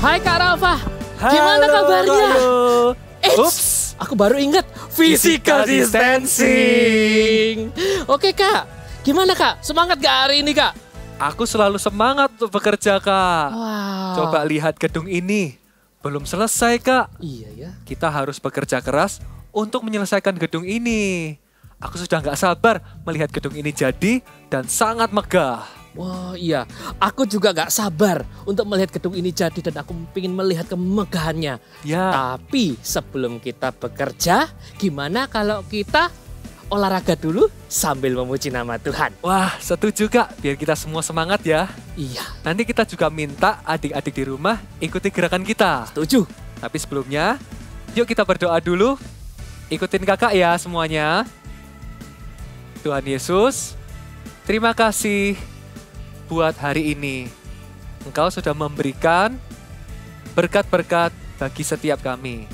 Hai Kak Rafa, gimana Halo, kabarnya? halo. Ups, aku baru ingat physical distancing. Oke Kak, gimana Kak? Semangat gak hari ini Kak? Aku selalu semangat untuk bekerja, Kak. Wow. Coba lihat gedung ini. Belum selesai, Kak. Iya ya. Kita harus bekerja keras untuk menyelesaikan gedung ini. Aku sudah nggak sabar melihat gedung ini jadi dan sangat megah. Wah iya, aku juga gak sabar untuk melihat gedung ini jadi dan aku ingin melihat kemegahannya. Ya, Tapi sebelum kita bekerja, gimana kalau kita olahraga dulu sambil memuji nama Tuhan? wah setuju, Kak. Biar kita semua semangat ya. Iya, Nanti kita juga minta adik-adik di rumah ikuti gerakan kita. setuju. Tapi sebelumnya, yuk kita berdoa dulu. Ikutin kakak ya semuanya. Tuhan Yesus, terima kasih buat hari ini. Engkau sudah memberikan berkat-berkat bagi setiap kami.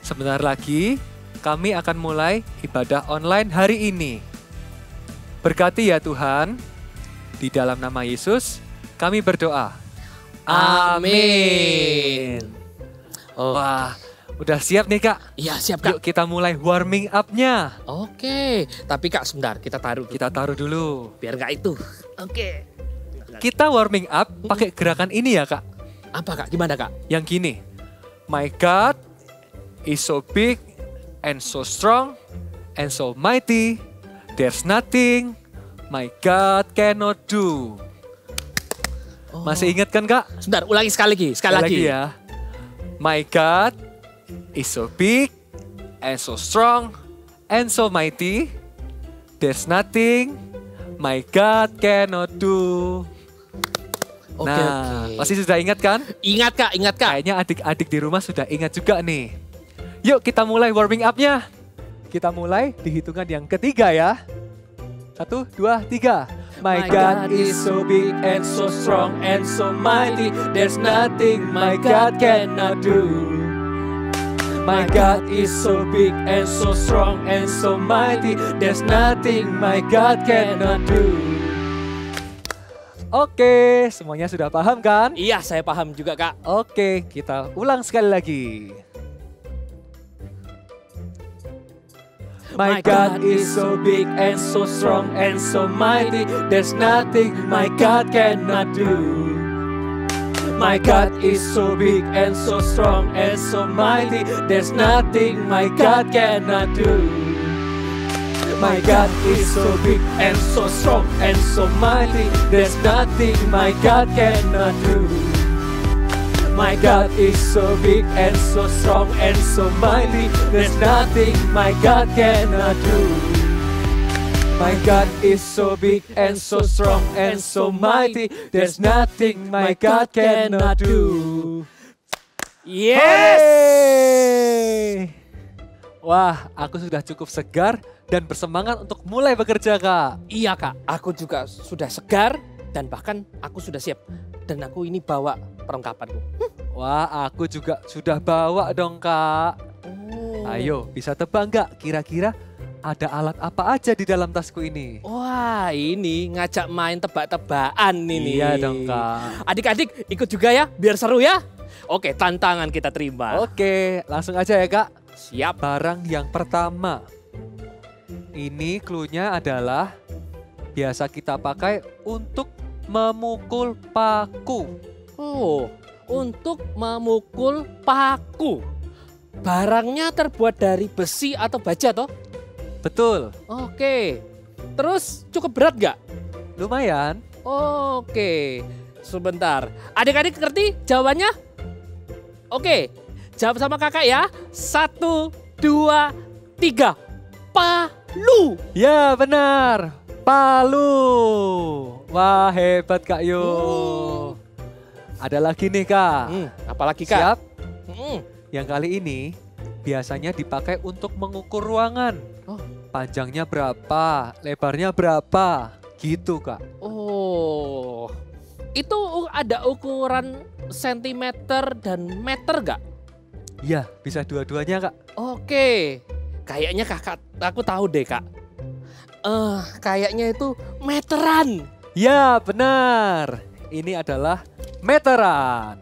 Sebentar lagi, kami akan mulai ibadah online hari ini. Berkati ya Tuhan, di dalam nama Yesus, kami berdoa. Amin. Oh, Wah, udah siap nih Kak? iya siap Kak. Yuk kita mulai warming up-nya. Oke, tapi Kak sebentar kita taruh Kita taruh dulu. biar nggak itu. Oke. Kita warming up pakai gerakan ini ya Kak. Apa Kak? Gimana Kak? Yang gini. My God is so big and so strong and so mighty. There's nothing my God cannot do. Oh. Masih ingat kan Kak? Sebentar, ulangi sekali lagi. Sekali lagi. ya. My God is so big and so strong and so mighty. There's nothing my God cannot do. Oke, Nah, oke. pasti sudah ingat kan? Ingat Kak, ingat Kak. Kayaknya adik-adik di rumah sudah ingat juga nih. Yuk kita mulai warming up-nya. Kita mulai di hitungan yang ketiga ya. 1, 2, 3. My God is so big and so strong and so mighty. There's nothing my God cannot do. My God is so big and so strong and so mighty. There's nothing my God cannot do. Oke, semuanya sudah paham kan? Iya, saya paham juga Kak. Oke, kita ulang sekali lagi. My God is so big and so strong and so mighty. There's nothing my God cannot do. My God is so big and so strong and so mighty. There's nothing my God cannot do. My God is so big and so strong and so mighty. There's nothing my God cannot do. My God is so big and so strong and so mighty. There's nothing my God cannot do. My God is so big and so strong and so mighty. There's nothing my God cannot do. Yes. Hey! Wah, aku sudah cukup segar dan bersemangat untuk mulai bekerja, Kak. Iya Kak, aku juga sudah segar dan bahkan aku sudah siap. Dan aku ini bawa perlengkapanku. Wah, aku juga sudah bawa dong, Kak. Oh. Ayo, bisa tebak nggak kira-kira ada alat apa aja di dalam tasku ini? Wah, ini ngajak main tebak-tebakan ini. Iya dong, Kak. Adik-adik ikut juga ya, biar seru ya. Oke, tantangan kita terima. Oke, langsung aja ya, Kak. Siap. Barang yang pertama. Ini clue-nya adalah biasa kita pakai untuk memukul paku. Oh, untuk memukul paku. Barangnya terbuat dari besi atau baja toh? Betul, Oke. Terus cukup berat gak? lumayan. Oke. Sebentar. Adik-adik ngerti jawabannya? Oke. Jawab sama kakak ya. 1, 2, 3. Palu. Ya, benar. Palu. Wah, hebat Kak Yo. Ada lagi nih, Kak. Apalagi kak? Siap? Hmm. Yang kali ini biasanya dipakai untuk mengukur ruangan. Oh. Panjangnya berapa, lebarnya berapa, gitu Kak. Oh. Itu ada ukuran sentimeter dan meter gak? Iya, bisa dua-duanya Kak. Oke. Kayaknya aku tahu deh kak. Kayaknya itu meteran. Ya, benar. Ini adalah meteran.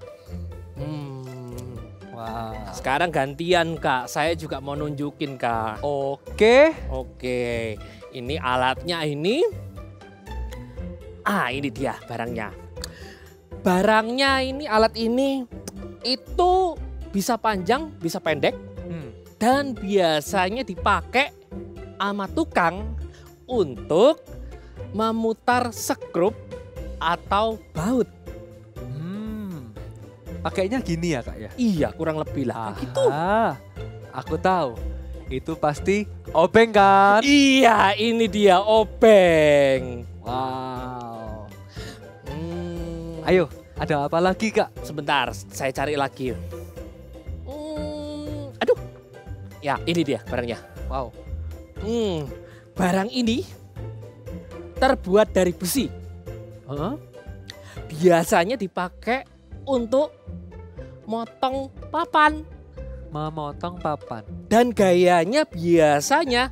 Wah. Sekarang gantian Kak, saya juga mau nunjukin Kak. Oke. Oke, ini alatnya ini. Ini dia barangnya. Barangnya ini, alat ini itu bisa panjang, bisa pendek. Dan biasanya dipakai sama tukang untuk memutar sekrup atau baut. Pakainya gini ya Kak ya? Iya, kurang lebih lah. Gitu. Aku tahu. Itu pasti obeng kan? Iya, ini dia obeng. Wow. Ayo, ada apa lagi Kak? Sebentar, saya cari lagi. Aduh. Ya, ini dia barangnya. Wow. Barang ini terbuat dari besi. Biasanya dipakai untuk motong papan. Memotong papan. Dan gayanya biasanya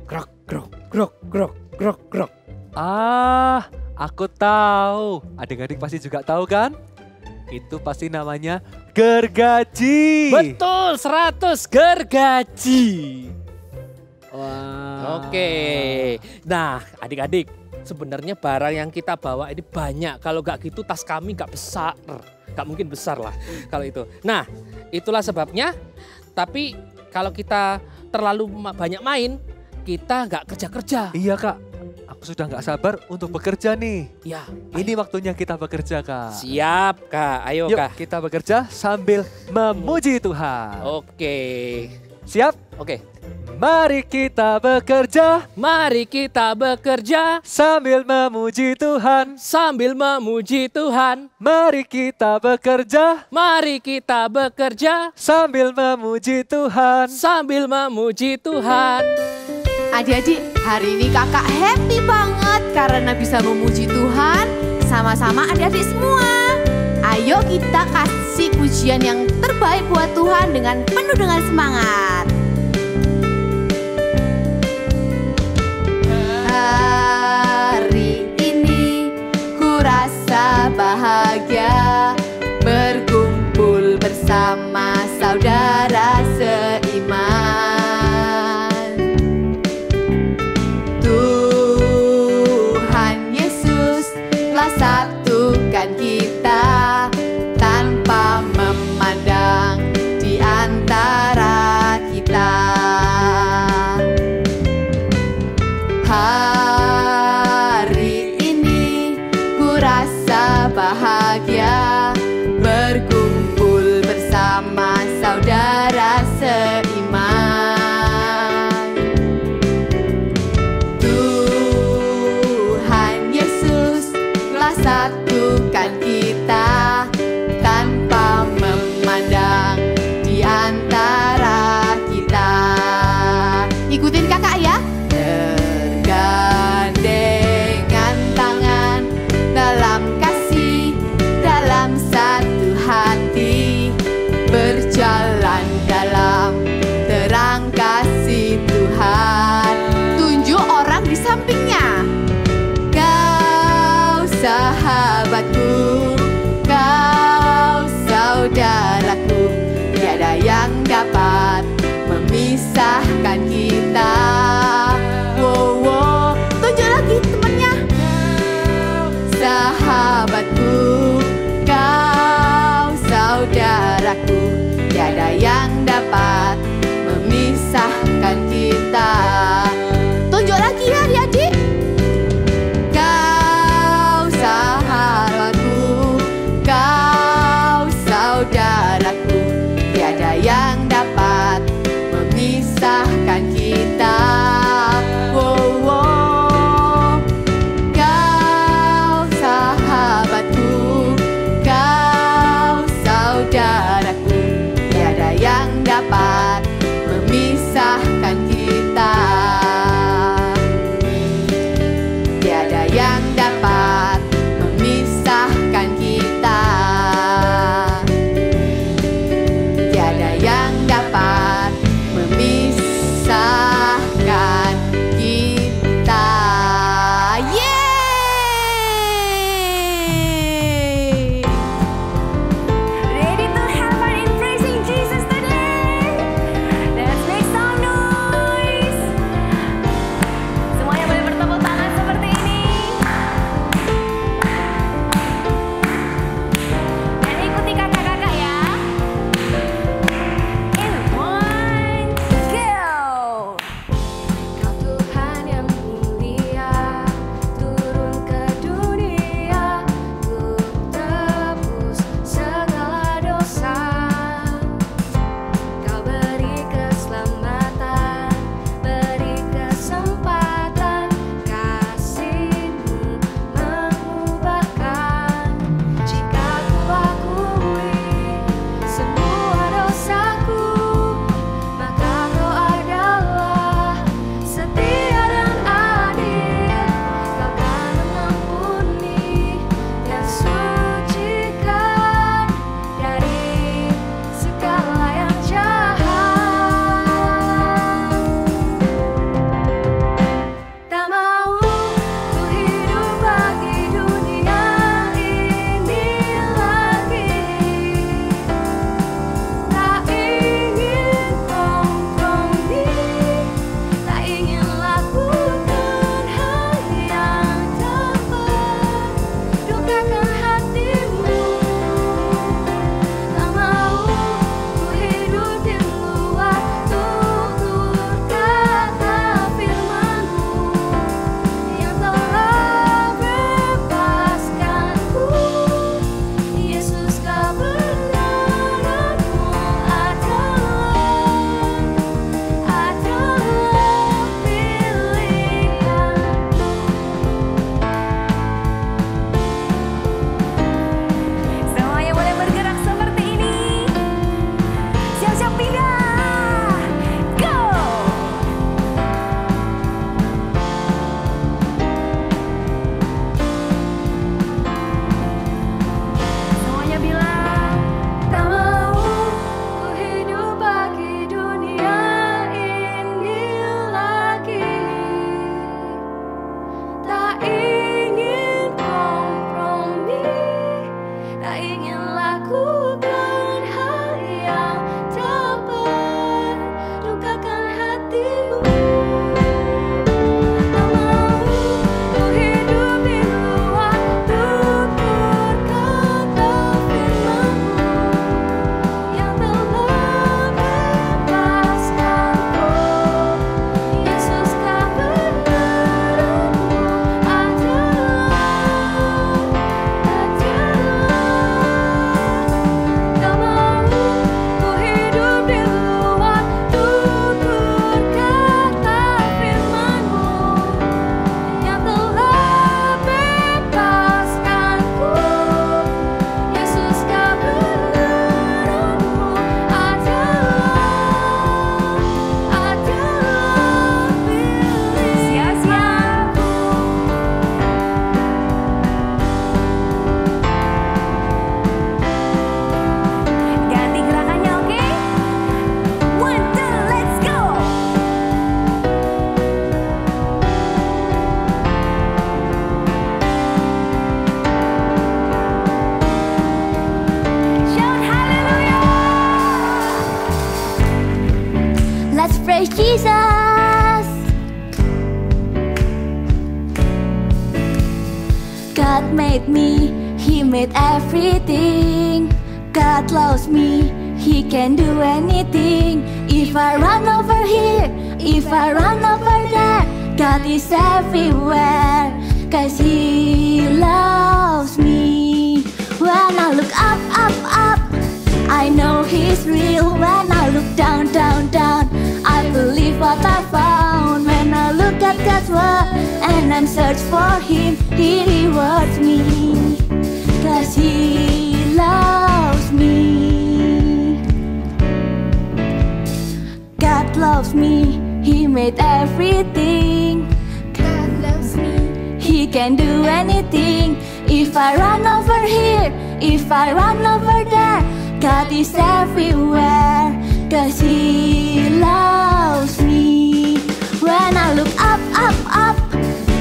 grok grok grok grok grok grok. Aku tahu. Adik-adik pasti juga tahu kan? Itu pasti namanya gergaji. Betul, 100 gergaji. Wah. Oke. Nah, adik-adik, sebenarnya barang yang kita bawa ini banyak. Kalau nggak gitu tas kami nggak besar. Nggak mungkin besar lah kalau itu. Nah, itulah sebabnya. Tapi kalau kita terlalu banyak main, kita nggak kerja-kerja. Iya Kak, aku sudah nggak sabar untuk bekerja nih. Ya, Ini waktunya kita bekerja Kak. siap Kak, ayo Yuk Kak. kita bekerja sambil memuji Tuhan. Oke. Siap? Oke. Mari kita bekerja Mari kita bekerja sambil memuji Tuhan. sambil memuji Tuhan. Mari kita bekerja Mari kita bekerja sambil memuji Tuhan. sambil memuji Tuhan. Adik-adik, hari ini kakak happy banget karena bisa memuji Tuhan sama-sama adik-adik semua. Ayo kita kasih pujian yang terbaik buat Tuhan dengan penuh dengan semangat. Hari ini ku rasa bahagia berkumpul bersama saudara seiman. Tuhan Yesus telah satukan kita tanpa memandang di antara kita. God made me, He made everything. God loves me, He can do anything. If I run over here, if I run over there, God is everywhere, 'cause He loves me. When I look up, up, up, I know He's real. When I look down, down, down, I believe what I found. When I look at God's word and I'm search for Him, He rewards me, 'cause He loves me. God loves me, He made everything. God loves me, He can do anything. If I run over here, if I run over there, God is everywhere, 'cause He loves me. When I look up, up, up,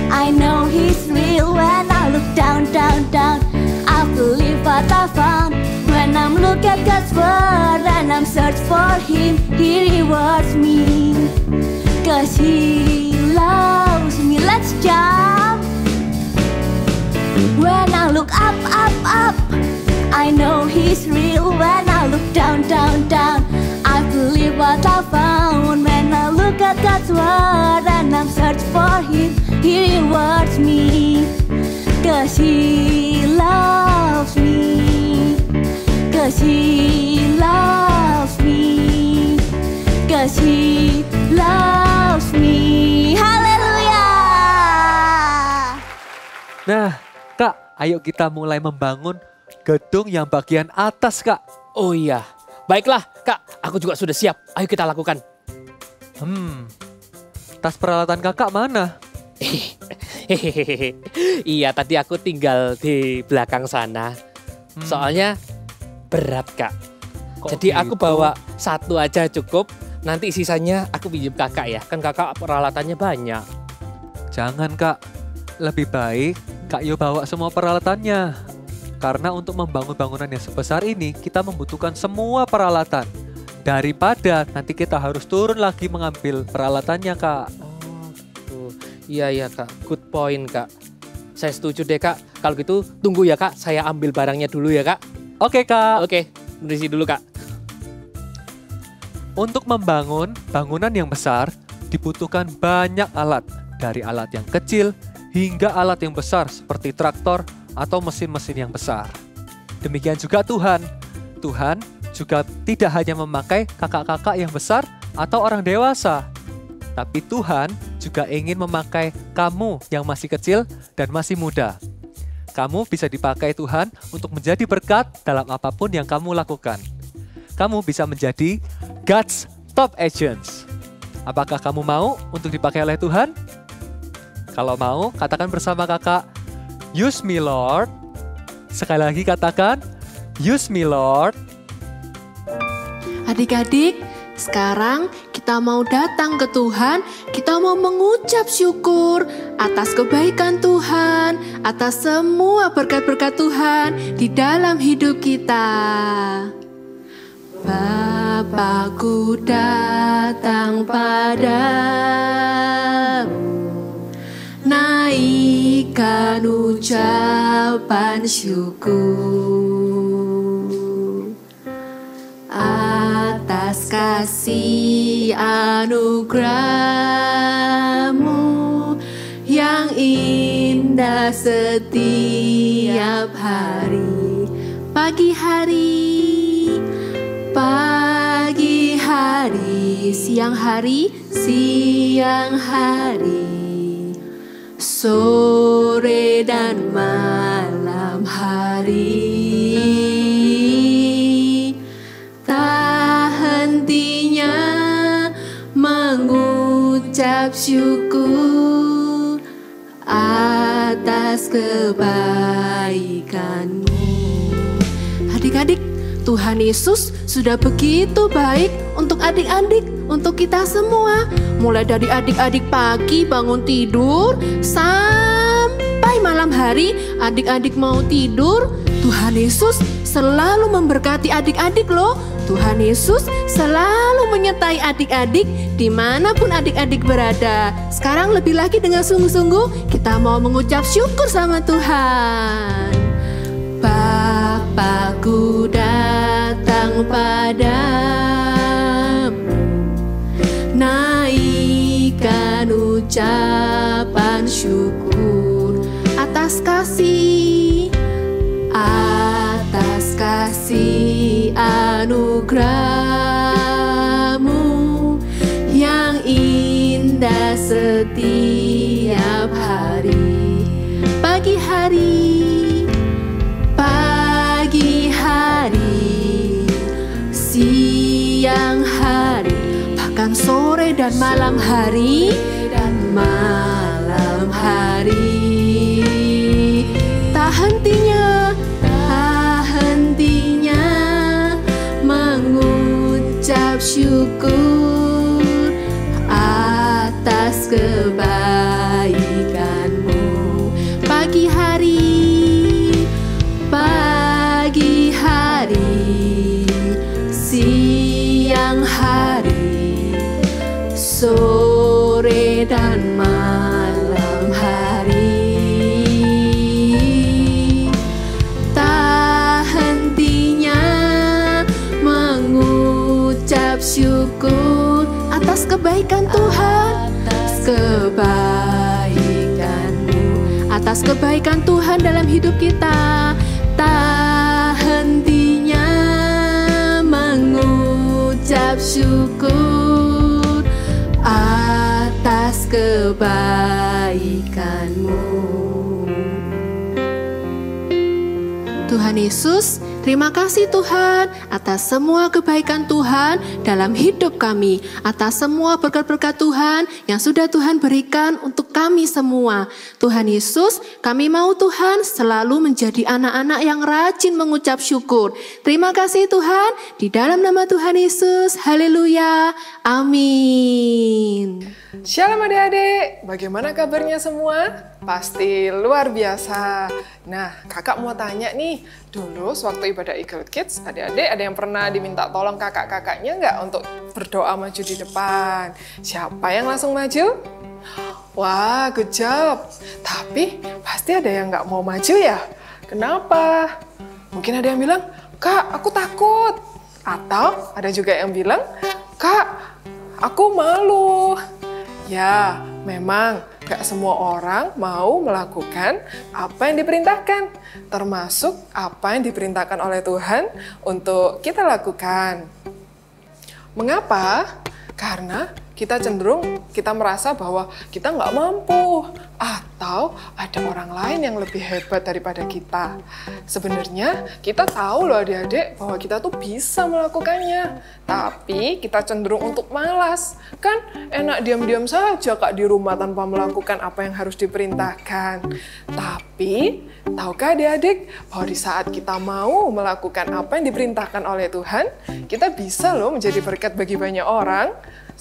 I know He's real. When I look down, down, down, I believe what I found. When I'm look at God's word and I'm search for Him, He rewards me, 'cause He loves me. Let's jump. When I look up, up, up, I know He's real. When I look down, down, down, I believe what I found. When I look at God's word and I'm search for Him, He rewards me, 'cause He loves me, 'cause He loves me, 'cause He loves me. Haleluya. Nah, Kak, ayo kita mulai membangun gedung yang bagian atas, Kak. Oh iya, baiklah Kak, aku juga sudah siap. Ayo kita lakukan. Tas peralatan Kakak mana? Iya, tadi aku tinggal di belakang sana. Soalnya berat Kak. Kok Jadi aku gitu? bawa satu aja cukup. Nanti sisanya aku pinjam Kakak ya. Kan Kakak peralatannya banyak. Jangan, Kak. Lebih baik Kak Yo bawa semua peralatannya. Karena untuk membangun bangunan yang sebesar ini, kita membutuhkan semua peralatan. Daripada nanti kita harus turun lagi mengambil peralatannya, Kak. Oh gitu. Iya Kak, good point Kak. Saya setuju deh Kak. Kalau gitu tunggu ya Kak, saya ambil barangnya dulu ya Kak. Oke, Kak. Oke, berisi dulu Kak. Untuk membangun bangunan yang besar, dibutuhkan banyak alat. Dari alat yang kecil hingga alat yang besar seperti traktor atau mesin-mesin yang besar. Demikian juga Tuhan. Tuhan juga tidak hanya memakai kakak-kakak yang besar atau orang dewasa. Tapi Tuhan juga ingin memakai kamu yang masih kecil dan masih muda. Kamu bisa dipakai Tuhan untuk menjadi berkat dalam apapun yang kamu lakukan. Kamu bisa menjadi God's top agents. Apakah kamu mau untuk dipakai oleh Tuhan? Kalau mau, katakan bersama kakak, use me Lord. Sekali lagi katakan, use me Lord. Adik-adik, sekarang kita mau datang ke Tuhan, kita mau mengucap syukur atas kebaikan Tuhan, atas semua berkat-berkat Tuhan di dalam hidup kita. Bapakku datang padamu, naikkan ucapan syukur atas kasih anugerah-Mu yang indah setiap hari. Pagi hari, siang hari, sore dan malam hari. Tak hentinya mengucap syukur atas kebaikan-Mu. Adik-adik, Tuhan Yesus sudah begitu baik untuk adik-adik, untuk kita semua. Mulai dari adik-adik pagi bangun tidur sampai malam hari adik-adik mau tidur, Tuhan Yesus selalu memberkati adik-adik loh. Tuhan Yesus selalu menyertai adik-adik dimanapun adik-adik berada. Sekarang lebih lagi dengan sungguh-sungguh kita mau mengucap syukur sama Tuhan. Bapakku datang padamu, naikkan ucapan syukur atas kasih anugerah-Mu yang indah setiap hari. Pagi hari, siang hari, bahkan sore dan malam hari, tak hentinya mengucap syukur atas kebaikan-Mu. Pagi hari, siang hari, sore dan malam hari, tak hentinya mengucap syukur atas kebaikan Tuhan, atas kebaikan Tuhan dalam hidup kita. Tak hentinya mengucap syukur atas kebaikan-Mu. Tuhan Yesus, terima kasih Tuhan atas semua kebaikan Tuhan dalam hidup kami, atas semua berkat-berkat Tuhan yang sudah Tuhan berikan untuk kami semua. Tuhan Yesus, kami mau Tuhan selalu menjadi anak-anak yang rajin mengucap syukur. Terima kasih Tuhan, di dalam nama Tuhan Yesus, haleluya, amin. Shalom adik-adik, bagaimana kabarnya semua? Pasti luar biasa. Nah, kakak mau tanya nih, dulu sewaktu ibadah Eagle Kids, adik-adik ada yang pernah diminta tolong kakak-kakaknya nggak untuk berdoa maju di depan? Siapa yang langsung maju? Wah, good job. Tapi pasti ada yang nggak mau maju ya? Kenapa? Mungkin ada yang bilang, Kak, aku takut. Atau ada juga yang bilang, Kak, aku malu. Ya, memang gak semua orang mau melakukan apa yang diperintahkan, termasuk apa yang diperintahkan oleh Tuhan untuk kita lakukan. Mengapa? Karena kita cenderung, kita merasa bahwa kita nggak mampu, atau ada orang lain yang lebih hebat daripada kita. Sebenarnya kita tahu loh adik-adik bahwa kita tuh bisa melakukannya, tapi kita cenderung untuk malas. Kan enak diam-diam saja Kak di rumah tanpa melakukan apa yang harus diperintahkan. Tapi tahukah adik-adik bahwa di saat kita mau melakukan apa yang diperintahkan oleh Tuhan, kita bisa loh menjadi berkat bagi banyak orang.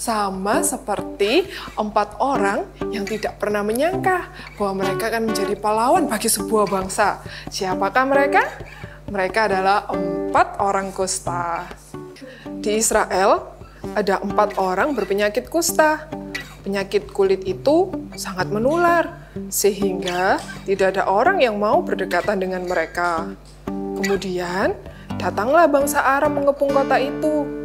Sama seperti 4 orang yang tidak pernah menyangka bahwa mereka akan menjadi pahlawan bagi sebuah bangsa. Siapakah mereka? Mereka adalah 4 orang kusta. Di Israel ada 4 orang berpenyakit kusta. Penyakit kulit itu sangat menular, sehingga tidak ada orang yang mau berdekatan dengan mereka. Kemudian datanglah bangsa Aram mengepung kota itu.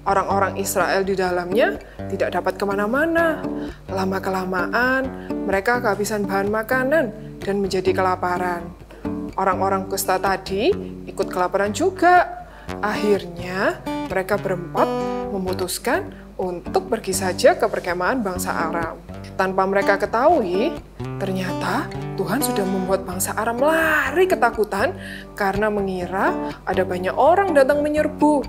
Orang-orang Israel di dalamnya tidak dapat kemana-mana. Lama-kelamaan, mereka kehabisan bahan makanan dan menjadi kelaparan. Orang-orang kusta tadi ikut kelaparan juga. Akhirnya, mereka berempat memutuskan untuk pergi saja ke perkemahan bangsa Aram. Tanpa mereka ketahui, ternyata Tuhan sudah membuat bangsa Aram lari ketakutan karena mengira ada banyak orang datang menyerbu.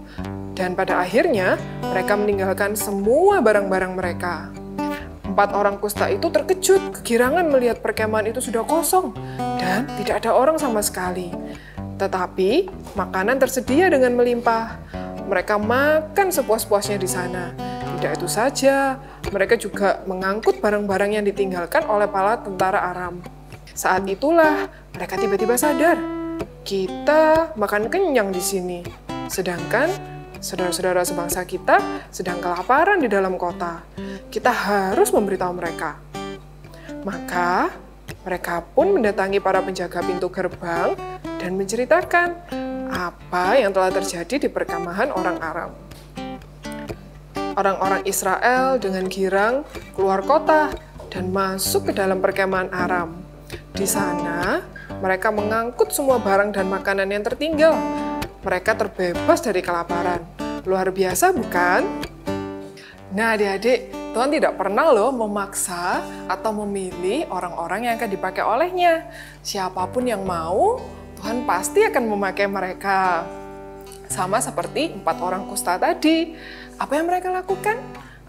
Dan pada akhirnya, mereka meninggalkan semua barang-barang mereka. 4 orang kusta itu terkejut, kegirangan melihat perkemahan itu sudah kosong, dan tidak ada orang sama sekali. Tetapi, makanan tersedia dengan melimpah. Mereka makan sepuas-puasnya di sana. Tidak itu saja, mereka juga mengangkut barang-barang yang ditinggalkan oleh para tentara Aram. Saat itulah, mereka tiba-tiba sadar, kita makan kenyang di sini. Sedangkan saudara-saudara sebangsa kita sedang kelaparan di dalam kota. Kita harus memberitahu mereka. Maka mereka pun mendatangi para penjaga pintu gerbang dan menceritakan apa yang telah terjadi di perkemahan orang Aram. Orang-orang Israel dengan girang keluar kota dan masuk ke dalam perkemahan Aram. Di sana, mereka mengangkut semua barang dan makanan yang tertinggal. Mereka terbebas dari kelaparan. Luar biasa, bukan? Nah, adik-adik, Tuhan tidak pernah loh memaksa atau memilih orang-orang yang akan dipakai olehnya. Siapapun yang mau, Tuhan pasti akan memakai mereka. Sama seperti 4 orang kusta tadi. Apa yang mereka lakukan?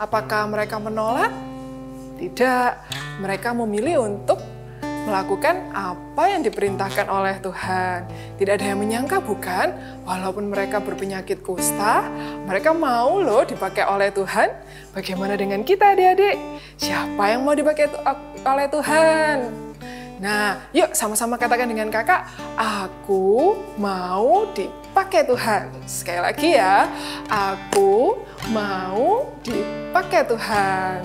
Apakah mereka menolak? Tidak. Mereka memilih untuk melakukan apa yang diperintahkan oleh Tuhan. Tidak ada yang menyangka, bukan? Walaupun mereka berpenyakit kusta, mereka mau loh dipakai oleh Tuhan. Bagaimana dengan kita, adik-adik? Siapa yang mau dipakai oleh Tuhan? Nah, yuk sama-sama katakan dengan kakak, aku mau dipakai Tuhan. Sekali lagi ya, aku mau dipakai Tuhan.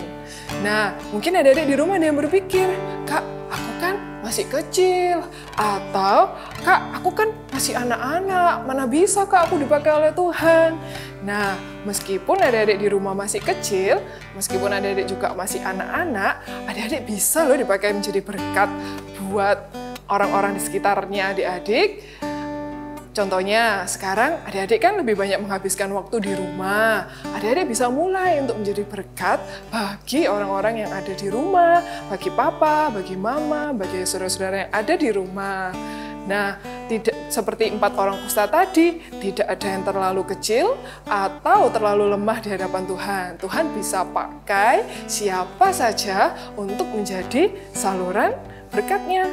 Nah, mungkin adik-adik di rumah ada yang berpikir, Kak, aku kan masih kecil. Atau, Kak, aku kan masih anak-anak. Mana bisa, Kak, aku dipakai oleh Tuhan? Nah, meskipun adik-adik di rumah masih kecil, meskipun adik-adik juga masih anak-anak, adik-adik bisa loh dipakai menjadi berkat buat orang-orang di sekitarnya adik-adik. Contohnya, sekarang adik-adik kan lebih banyak menghabiskan waktu di rumah. Adik-adik bisa mulai untuk menjadi berkat bagi orang-orang yang ada di rumah, bagi papa, bagi mama, bagi saudara-saudara yang ada di rumah. Nah, tidak seperti 4 orang kusta tadi, tidak ada yang terlalu kecil atau terlalu lemah di hadapan Tuhan. Tuhan bisa pakai siapa saja untuk menjadi saluran berkatnya.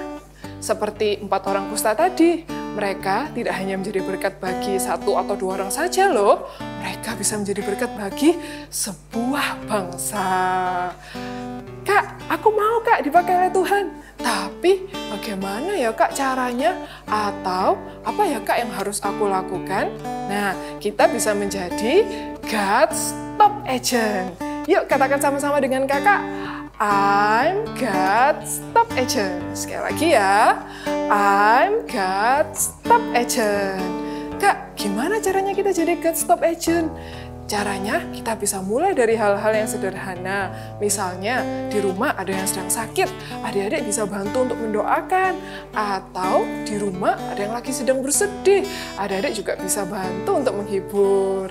Seperti 4 orang kusta tadi, mereka tidak hanya menjadi berkat bagi 1 atau 2 orang saja loh. Mereka bisa menjadi berkat bagi sebuah bangsa. Kak, aku mau Kak dipakai oleh Tuhan. Tapi bagaimana ya Kak caranya? Atau apa ya Kak yang harus aku lakukan? Nah, kita bisa menjadi God's top agent. Yuk katakan sama-sama dengan kakak. I'm God's top agent. Sekali lagi ya. I'm God's top agent. Kak, gimana caranya kita jadi God's top agent? Caranya kita bisa mulai dari hal-hal yang sederhana. Misalnya di rumah ada yang sedang sakit, adik-adik bisa bantu untuk mendoakan. Atau di rumah ada yang lagi sedang bersedih, adik-adik juga bisa bantu untuk menghibur.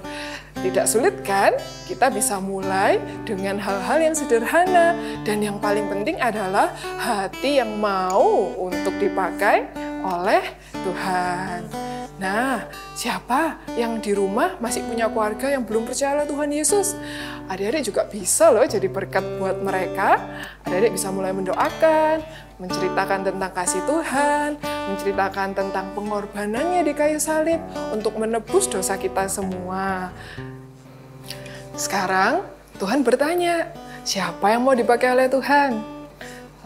Tidak sulit kan? Kita bisa mulai dengan hal-hal yang sederhana. Dan yang paling penting adalah hati yang mau untuk dipakai oleh Tuhan. Nah, siapa yang di rumah masih punya keluarga yang belum percaya Tuhan Yesus? Adik-adik juga bisa loh jadi berkat buat mereka. Adik-adik bisa mulai mendoakan, menceritakan tentang kasih Tuhan, menceritakan tentang pengorbanannya di kayu salib untuk menebus dosa kita semua. Sekarang Tuhan bertanya, siapa yang mau dipakai oleh Tuhan?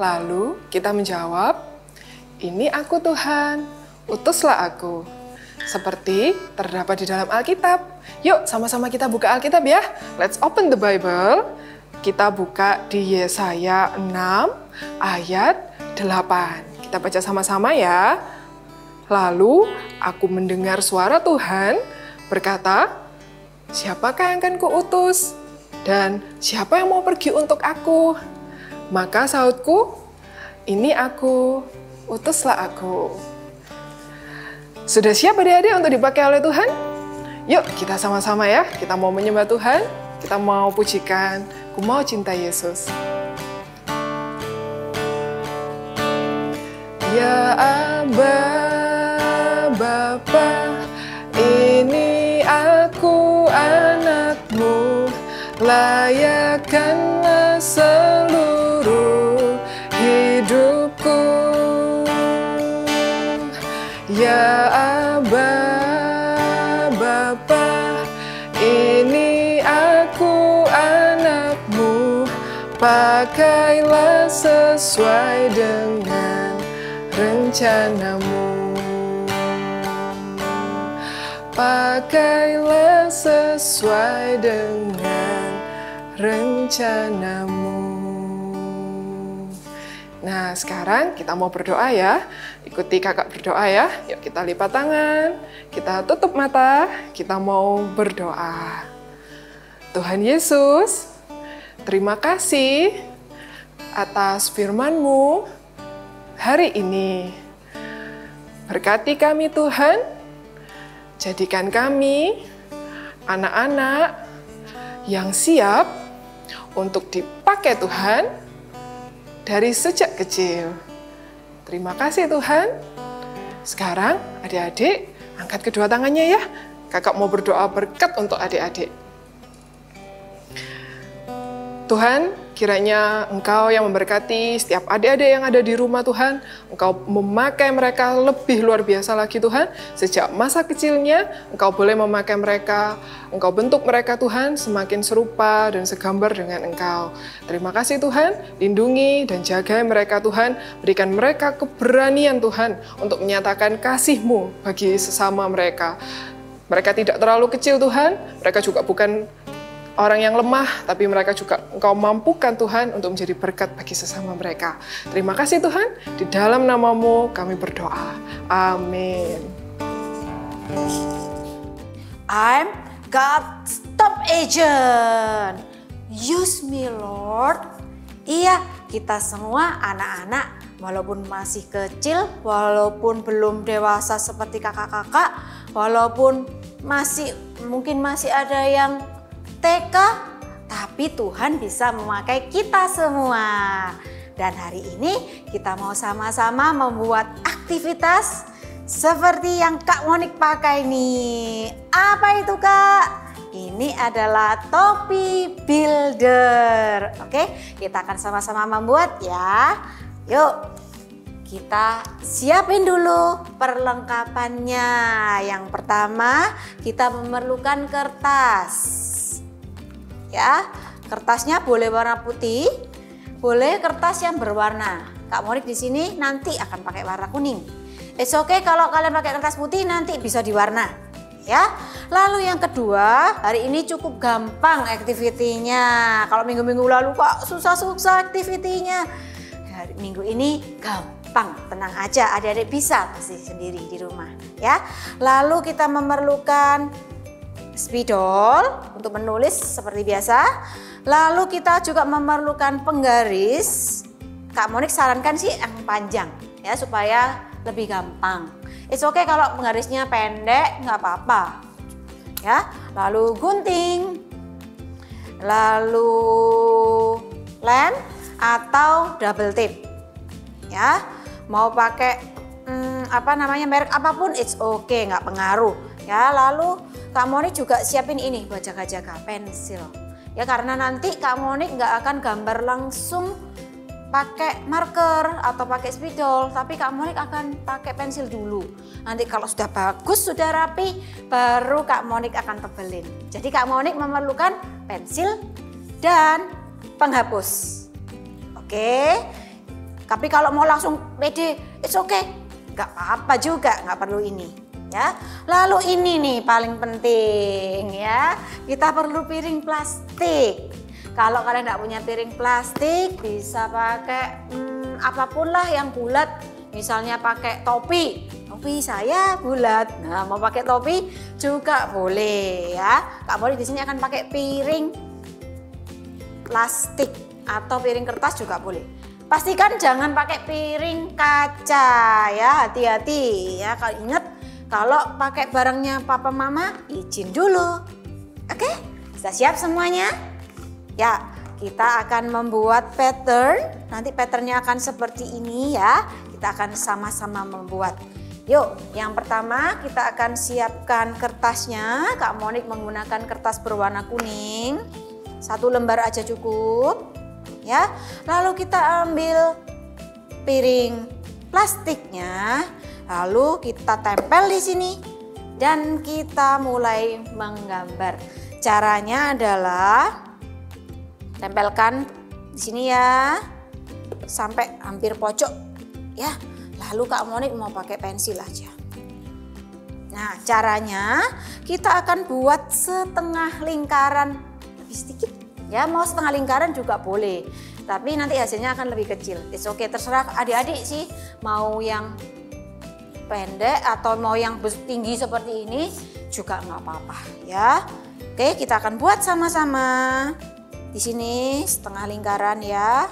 Lalu kita menjawab, ini aku Tuhan, utuslah aku. Seperti terdapat di dalam Alkitab. Yuk sama-sama kita buka Alkitab ya. Let's open the Bible. Kita buka di Yesaya 6 ayat 8. Kita baca sama-sama ya. Lalu aku mendengar suara Tuhan berkata, siapakah yang akan kuutus? Dan siapa yang mau pergi untuk aku? Maka sahutku, ini aku, utuslah aku. Sudah siap adik-adik untuk dipakai oleh Tuhan? Yuk kita sama-sama ya, kita mau menyembah Tuhan, kita mau pujikan, ku mau cinta Yesus. Ya Aba, Bapa, ini aku anakmu, layakkanlah seluruh hidupku. Ya Aba, Bapa, ini aku anakmu, pakailah sesuai dengan rencanamu. pakailah sesuai dengan rencanamu. Nah, sekarang kita mau berdoa ya. Ikuti kakak berdoa ya. Yuk kita lipat tangan, kita tutup mata, kita mau berdoa. Tuhan Yesus, terima kasih atas firman-Mu hari ini. Berkati kami Tuhan, jadikan kami anak-anak yang siap untuk dipakai Tuhan dari sejak kecil. Terima kasih Tuhan. Sekarang adik-adik angkat kedua tangannya ya. Kakak mau berdoa berkat untuk adik-adik. Tuhan, kiranya Engkau yang memberkati setiap adik-adik yang ada di rumah Tuhan. Engkau memakai mereka lebih luar biasa lagi Tuhan. Sejak masa kecilnya, Engkau boleh memakai mereka. Engkau bentuk mereka Tuhan semakin serupa dan segambar dengan Engkau. Terima kasih Tuhan, lindungi dan jagai mereka Tuhan. Berikan mereka keberanian Tuhan untuk menyatakan kasih-Mu bagi sesama mereka. Mereka tidak terlalu kecil Tuhan, mereka juga bukan orang yang lemah, tapi mereka juga Engkau mampukan Tuhan untuk menjadi berkat bagi sesama mereka. Terima kasih Tuhan, di dalam nama-Mu kami berdoa. Amin. I'm God's top agent. Use me Lord. Iya, kita semua anak-anak, walaupun masih kecil, walaupun belum dewasa seperti kakak-kakak, walaupun mungkin masih ada yang TK, tapi Tuhan bisa memakai kita semua. Dan hari ini kita mau sama-sama membuat aktivitas seperti yang Kak Monik pakai nih. Apa itu Kak? Ini adalah topi builder. Oke, kita akan sama-sama membuat ya. Yuk, kita siapin dulu perlengkapannya. Yang pertama, kita memerlukan kertas. Ya, kertasnya boleh warna putih, boleh kertas yang berwarna. Kak Monik di sini nanti akan pakai warna kuning. It's okay kalau kalian pakai kertas putih nanti bisa diwarna. Ya, lalu yang kedua, hari ini cukup gampang aktivitinya. Kalau minggu-minggu lalu kok susah-susah aktivitinya. Hari minggu ini gampang, tenang aja, adik-adik bisa pasti sendiri di rumah. Ya, lalu kita memerlukan spidol untuk menulis seperti biasa. Lalu kita juga memerlukan penggaris. Kak Monik sarankan sih yang panjang ya supaya lebih gampang. It's okay kalau penggarisnya pendek, nggak apa-apa. Ya, lalu gunting, lalu lem atau double tape. Ya, mau pakai merek apapun, it's okay, nggak pengaruh. Ya, lalu Kak Monik juga siapin ini buat jaga-jaga pensil. Ya karena nanti Kak Monik nggak akan gambar langsung pakai marker atau pakai spidol, tapi Kak Monik akan pakai pensil dulu. Nanti kalau sudah bagus, sudah rapi, baru Kak Monik akan tebelin. Jadi Kak Monik memerlukan pensil dan penghapus. Oke. Tapi kalau mau langsung pede, it's okay. Nggak apa-apa juga, nggak perlu ini. Ya, lalu ini nih paling penting ya, kita perlu piring plastik. Kalau kalian nggak punya piring plastik, bisa pakai apapun lah yang bulat. Misalnya pakai topi saya bulat. Nah, mau pakai topi juga boleh ya. Kak Monik di sini akan pakai piring plastik atau piring kertas juga boleh. Pastikan jangan pakai piring kaca ya, hati-hati ya. Kalau ingat, kalau pakai barangnya papa mama, izin dulu. Oke, sudah siap semuanya? Ya, kita akan membuat pattern. Nanti patternnya akan seperti ini ya. Kita akan sama-sama membuat. Yuk, yang pertama kita akan siapkan kertasnya. Kak Monik menggunakan kertas berwarna kuning. 1 lembar aja cukup. Ya, lalu kita ambil piring plastiknya. Lalu kita tempel di sini dan kita mulai menggambar. Caranya adalah tempelkan di sini ya sampai hampir pojok ya. Lalu Kak Monik mau pakai pensil aja. Nah, caranya kita akan buat setengah lingkaran lebih sedikit. Ya, mau setengah lingkaran juga boleh. Tapi nanti hasilnya akan lebih kecil. It's okay, terserah adik-adik sih. Mau yang pendek atau mau yang tinggi seperti ini juga nggak apa-apa ya. Oke, kita akan buat sama-sama. Di sini setengah lingkaran ya.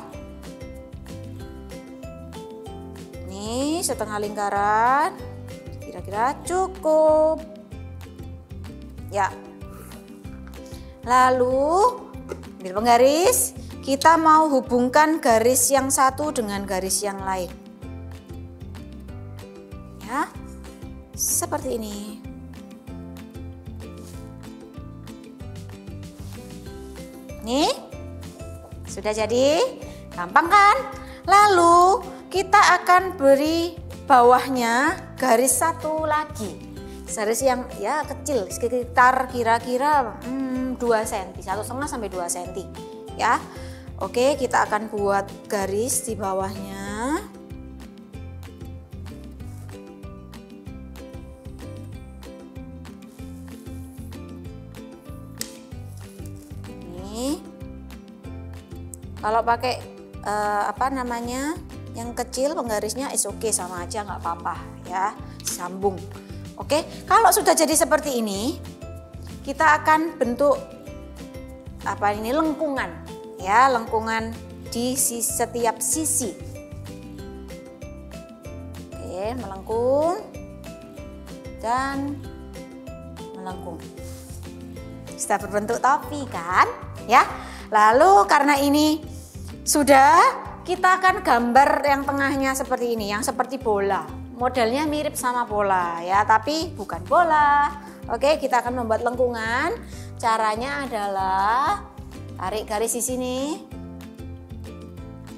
Nih, setengah lingkaran. Kira-kira cukup. Ya. Lalu ambil penggaris. Kita mau hubungkan garis yang satu dengan garis yang lain. Ya, seperti ini. Nih, sudah jadi, gampang kan? Lalu kita akan beri bawahnya garis satu lagi. Garis yang ya kecil, sekitar kira-kira 2 cm, 1,5 sampai 2 cm. Ya, oke, kita akan buat garis di bawahnya. Nih, kalau pakai apa namanya yang kecil penggarisnya is oke, sama aja nggak apa-apa ya, sambung. Oke, kalau sudah jadi seperti ini, kita akan bentuk apa ini, lengkungan ya, lengkungan di setiap sisi. Oke, melengkung dan melengkung. Sudah berbentuk topi kan ya. Lalu karena ini sudah, kita akan gambar yang tengahnya seperti ini, yang seperti bola. Modelnya mirip sama bola ya, tapi bukan bola. Oke, kita akan membuat lengkungan. Caranya adalah tarik garis di sini,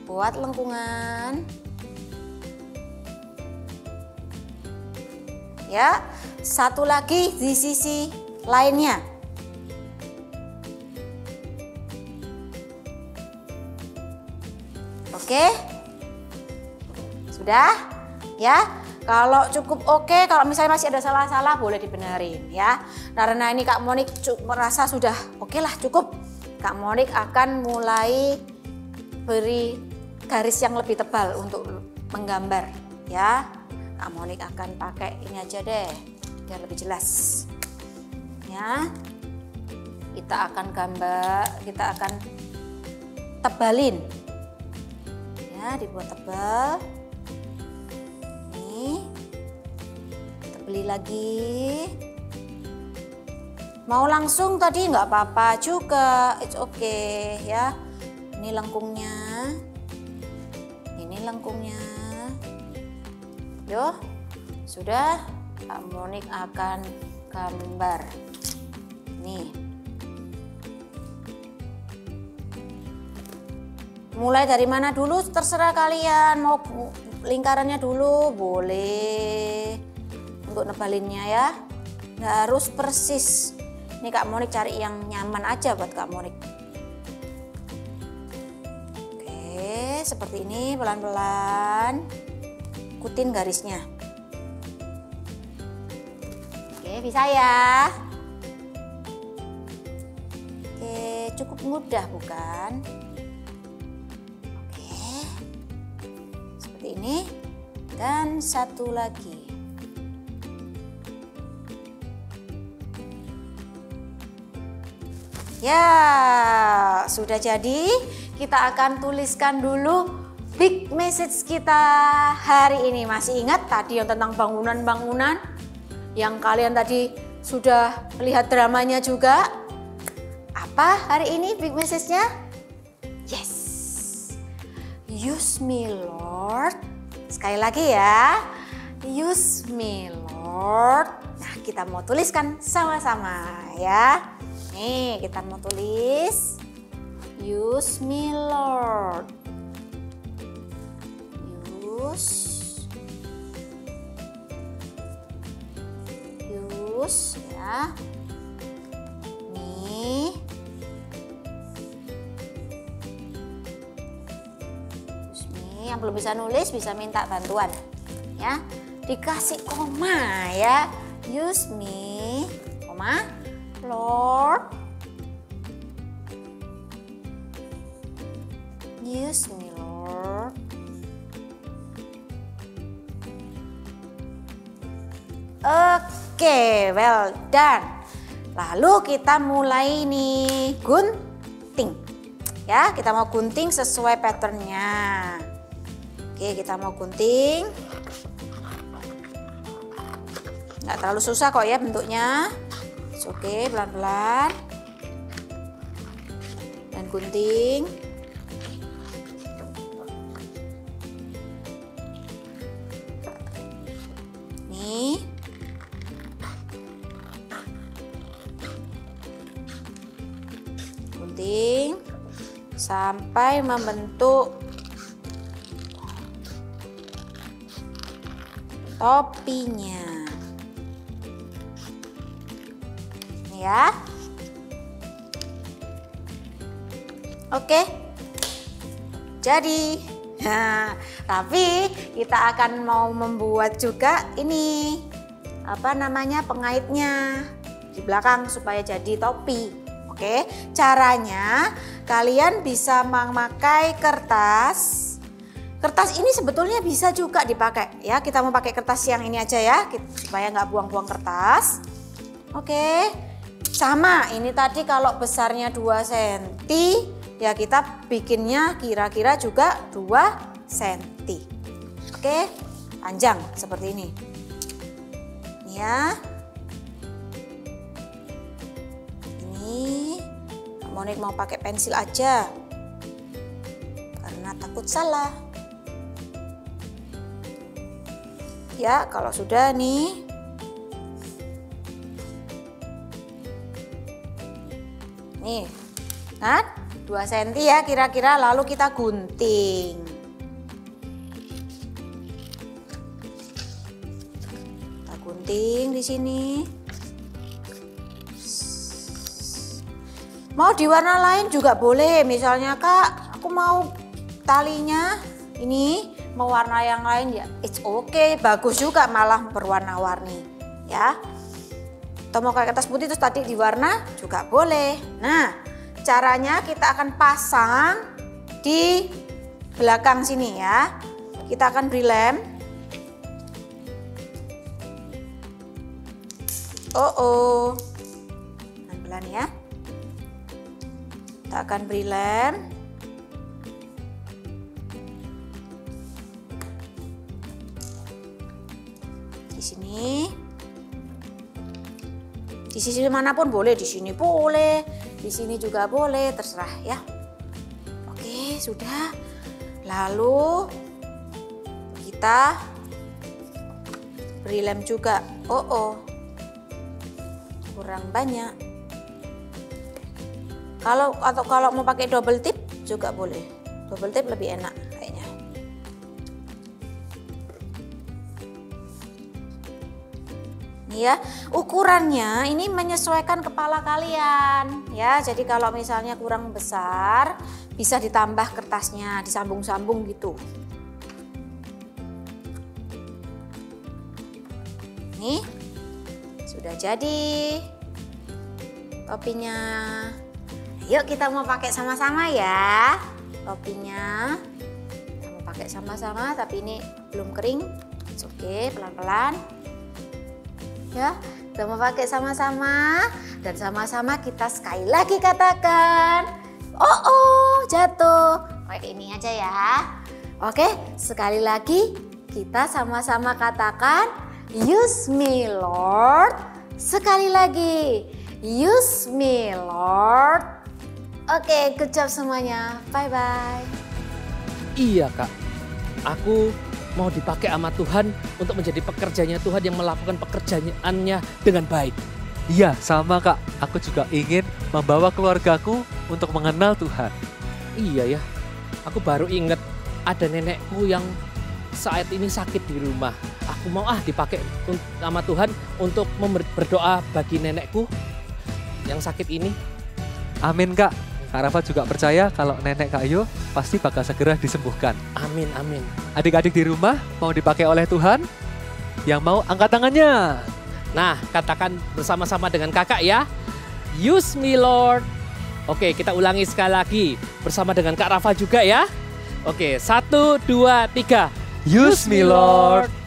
buat lengkungan. Ya, satu lagi di sisi lainnya. Oke, sudah ya. Kalau cukup oke, kalau misalnya masih ada salah-salah boleh dibenerin ya. Karena ini Kak Monik merasa sudah oke lah, cukup. Kak Monik akan mulai beri garis yang lebih tebal untuk menggambar ya. Kak Monik akan pakai ini aja deh biar lebih jelas ya. Kita akan gambar, kita akan tebalin ya, dibuat tebal. Beli lagi, mau langsung tadi nggak apa-apa juga, it's okay ya. Ini lengkungnya, ini lengkungnya. Yo, sudah, Kak Monik akan gambar. Nih, mulai dari mana dulu terserah kalian, mau lingkarannya dulu boleh. Untuk nebalinnya ya, nggak harus persis. Ini Kak Monik cari yang nyaman aja buat Kak Monik. Oke, seperti ini, pelan-pelan ikutin garisnya. Oke, bisa ya. Oke, cukup mudah bukan? Oke, seperti ini. Dan satu lagi. Ya, sudah jadi. Kita akan tuliskan dulu big message kita hari ini. Masih ingat tadi yang tentang bangunan-bangunan? Yang kalian tadi sudah lihat dramanya juga? Apa hari ini big message-nya? Yes. Use me Lord. Sekali lagi ya. Use me Lord. Nah, kita mau tuliskan sama-sama ya. Nih, kita mau tulis use me Lord. Use ya. Nih. Use me, yang belum bisa nulis bisa minta bantuan ya. Dikasih koma ya. use me, Lord, use me, Lord. Oke, well done. Lalu kita mulai nih gunting. Ya, kita mau gunting sesuai patternnya. Oke, kita mau gunting. Nggak terlalu susah kok ya bentuknya. Oke, pelan-pelan. Dan gunting. Nih. Gunting sampai membentuk topinya. Nih ya. Oke. Jadi, nah, tapi kita akan mau membuat juga ini apa namanya pengaitnya di belakang supaya jadi topi. Oke, caranya kalian bisa memakai kertas. Kertas ini sebetulnya bisa juga dipakai ya. Kita mau pakai kertas yang ini aja ya, supaya nggak buang-buang kertas. Oke, sama ini tadi kalau besarnya 2 cm ya kita bikinnya kira-kira juga 2 cm. Oke, panjang seperti ini. Ini ya. Monik mau pakai pensil aja karena takut salah. Ya, kalau sudah nih. Nih, kan 2 cm ya kira-kira, lalu kita gunting. Kita gunting di sini. Mau di warna lain juga boleh, misalnya Kak, aku mau talinya ini mau warna yang lain ya, it's okay, bagus juga malah berwarna-warni ya. Atau mau pakai kertas putih terus tadi di warna juga boleh. Nah, caranya kita akan pasang di belakang sini ya. Kita akan beri lem. Pelan-pelan ya. Kita akan beri lem. Di sini. Di sisi manapun boleh, di sini boleh, di sini juga boleh, terserah ya. Oke, sudah. Lalu kita beri lem juga. Kurang banyak. Kalau mau pakai double tip juga boleh. Double tip lebih enak kayaknya. Nih ya, ukurannya ini menyesuaikan kepala kalian ya. Jadi kalau misalnya kurang besar bisa ditambah kertasnya, disambung-sambung gitu. Nih, sudah jadi topinya. Yuk kita mau pakai sama-sama ya topinya. Kita mau pakai sama-sama tapi ini belum kering. Oke, pelan-pelan. Ya, kita mau pakai sama-sama dan sama-sama kita sekali lagi katakan. Jatuh. Pakai ini aja ya. Oke, sekali lagi kita sama-sama katakan use me Lord. Sekali lagi use me Lord. Oke, good job semuanya. Bye-bye. Iya Kak, aku mau dipakai sama Tuhan untuk menjadi pekerjanya Tuhan yang melakukan pekerjaannya dengan baik. Iya, sama Kak. Aku juga ingin membawa keluargaku untuk mengenal Tuhan. Iya ya, aku baru ingat ada nenekku yang saat ini sakit di rumah. Aku mau dipakai sama Tuhan untuk berdoa bagi nenekku yang sakit ini. Amin Kak. Kak Rafa juga percaya kalau nenek Kak Ayu pasti bakal segera disembuhkan. Amin, amin. Adik-adik di rumah mau dipakai oleh Tuhan? Yang mau angkat tangannya. Nah, katakan bersama-sama dengan kakak ya. Use me Lord. Oke, kita ulangi sekali lagi bersama dengan Kak Rafa juga ya. Oke, 1, 2, 3. Use me Lord.